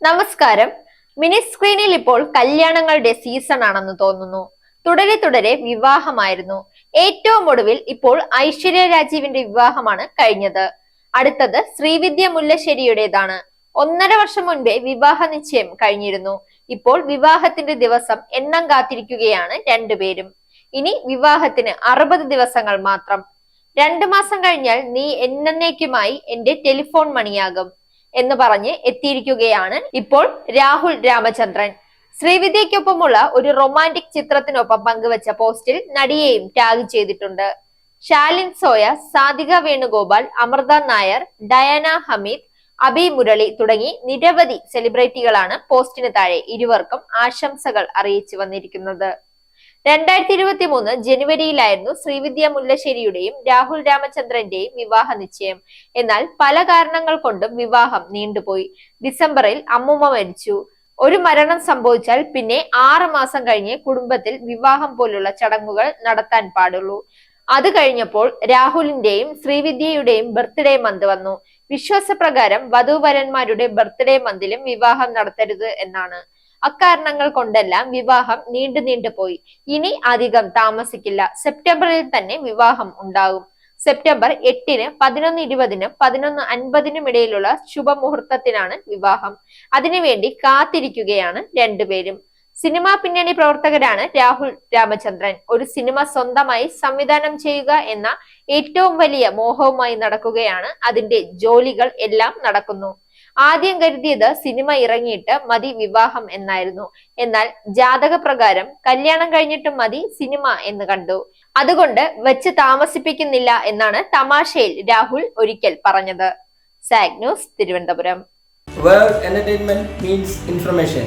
നമസ്കാരം. മിനി സ്ക്രീനിൽ ഇപ്പോൾ കല്യാണങ്ങളുടെ സീസൺ ആണെന്ന് തോന്നുന്നു. തുടരെ തുടരെ വിവാഹമായിരുന്നു. ഏറ്റവും ഒടുവിൽ ഇപ്പോൾ ഐശ്വര്യ രാജീവിന്റെ വിവാഹമാണ് കഴിഞ്ഞത്. അടുത്തത് ശ്രീവിദ്യ മുല്ലശ്ശേരിയുടേതാണ്. 1.5 വർഷം മുൻപേ വിവാഹ നിശ്ചയം കഴിഞ്ഞിരുന്നു. ഇപ്പോൾ വിവാഹത്തിന്റെ ദിവസം എണ്ണം കാത്തിരിക്കുകയാണ് രണ്ടുപേരും. ഇനി വിവാഹത്തിന് 60 ദിവസങ്ങൾ മാത്രം. 2 മാസം കഴിഞ്ഞാൽ നീ എന്നേക്കുമായി എന്റെ ടെലിഫോൺ മണിയാകും എന്ന് പറഞ്ഞ് എത്തിയിരിക്കുകയാണ് ഇപ്പോൾ രാഹുൽ രാമചന്ദ്രൻ. ശ്രീവിദ്യയ്ക്കൊപ്പമുള്ള ഒരു റൊമാൻറ്റിക് ചിത്രത്തിനൊപ്പം പങ്കുവച്ച പോസ്റ്റിൽ നടിയെയും ടാഗ് ചെയ്തിട്ടുണ്ട്. ശാലിൻ സോയ, സാധിക വേണുഗോപാൽ, അമൃത നായർ, ഡയാന ഹമീദ്, അബി മുരളി തുടങ്ങി നിരവധി സെലിബ്രിറ്റികളാണ് പോസ്റ്റിന് താഴെ ഇരുവർക്കും ആശംസകൾ അറിയിച്ചു വന്നിരിക്കുന്നത്. 2023 ജനുവരിയിലായിരുന്നു ശ്രീവിദ്യ മുല്ലശ്ശേരിയുടെയും രാഹുൽ രാമചന്ദ്രന്റെയും വിവാഹ നിശ്ചയം. എന്നാൽ പല കാരണങ്ങൾ കൊണ്ടും വിവാഹം നീണ്ടുപോയി. ഡിസംബറിൽ അമ്മുമ്മ മരിച്ചു. ഒരു മരണം സംഭവിച്ചാൽ പിന്നെ 6 മാസം കഴിഞ്ഞ് കുടുംബത്തിൽ വിവാഹം പോലുള്ള ചടങ്ങുകൾ നടത്താൻ പാടുള്ളൂ. അത് കഴിഞ്ഞപ്പോൾ രാഹുലിന്റെയും ശ്രീവിദ്യയുടെയും ബർത്ത്ഡേ മന്ത് വന്നു. വിശ്വാസപ്രകാരം വധൂവരന്മാരുടെ ബർത്ത്ഡേ മന്തിലും വിവാഹം നടത്തരുത് എന്നാണ്. അക്കാരണങ്ങൾ കൊണ്ടെല്ലാം വിവാഹം നീണ്ടു പോയി. ഇനി അധികം താമസിക്കില്ല. സെപ്റ്റംബറിൽ തന്നെ വിവാഹം ഉണ്ടാകും. സെപ്റ്റംബർ 8-ന്, 11:20-നും 11:50-നും ഇടയിലുള്ള ശുഭമുഹൂർത്തത്തിനാണ് വിവാഹം. അതിനുവേണ്ടി കാത്തിരിക്കുകയാണ് രണ്ടുപേരും. സിനിമാ പിന്നണി പ്രവർത്തകരാണ് രാഹുൽ രാമചന്ദ്രൻ. ഒരു സിനിമ സ്വന്തമായി സംവിധാനം ചെയ്യുക എന്ന ഏറ്റവും വലിയ മോഹവുമായി നടക്കുകയാണ്. അതിന്റെ ജോലികൾ എല്ലാം നടക്കുന്നു. ആദ്യം കരുതിയത് സിനിമ ഇറങ്ങിയിട്ട് മതി വിവാഹം എന്നായിരുന്നു. എന്നാൽ ജാതക പ്രകാരം കല്യാണം കഴിഞ്ഞിട്ടും മതി സിനിമ എന്ന് കണ്ടു. അതുകൊണ്ട് വെച്ച് താമസിപ്പിക്കുന്നില്ല എന്നാണ് തമാശയിൽ രാഹുൽ ഒരിക്കൽ പറഞ്ഞത്. Zag news, Thiruvananthapuram. Where entertainment means information.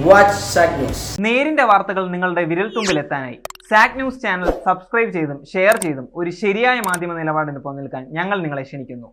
Watch SAG News. നേരിന്റെ വാർത്തകൾ നിങ്ങളുടെ വിരൽത്തുമ്പിലെത്താനായി സാഗ് ന്യൂസ് ചാനൽ സബ്സ്ക്രൈബ് ചെയ്തും ഷെയർ ചെയ്തും ഒരു ശരിയായ മാധ്യമ നിലപാടിന് പോകാൻ ഞങ്ങൾ നിങ്ങളെ ക്ഷണിക്കുന്നു.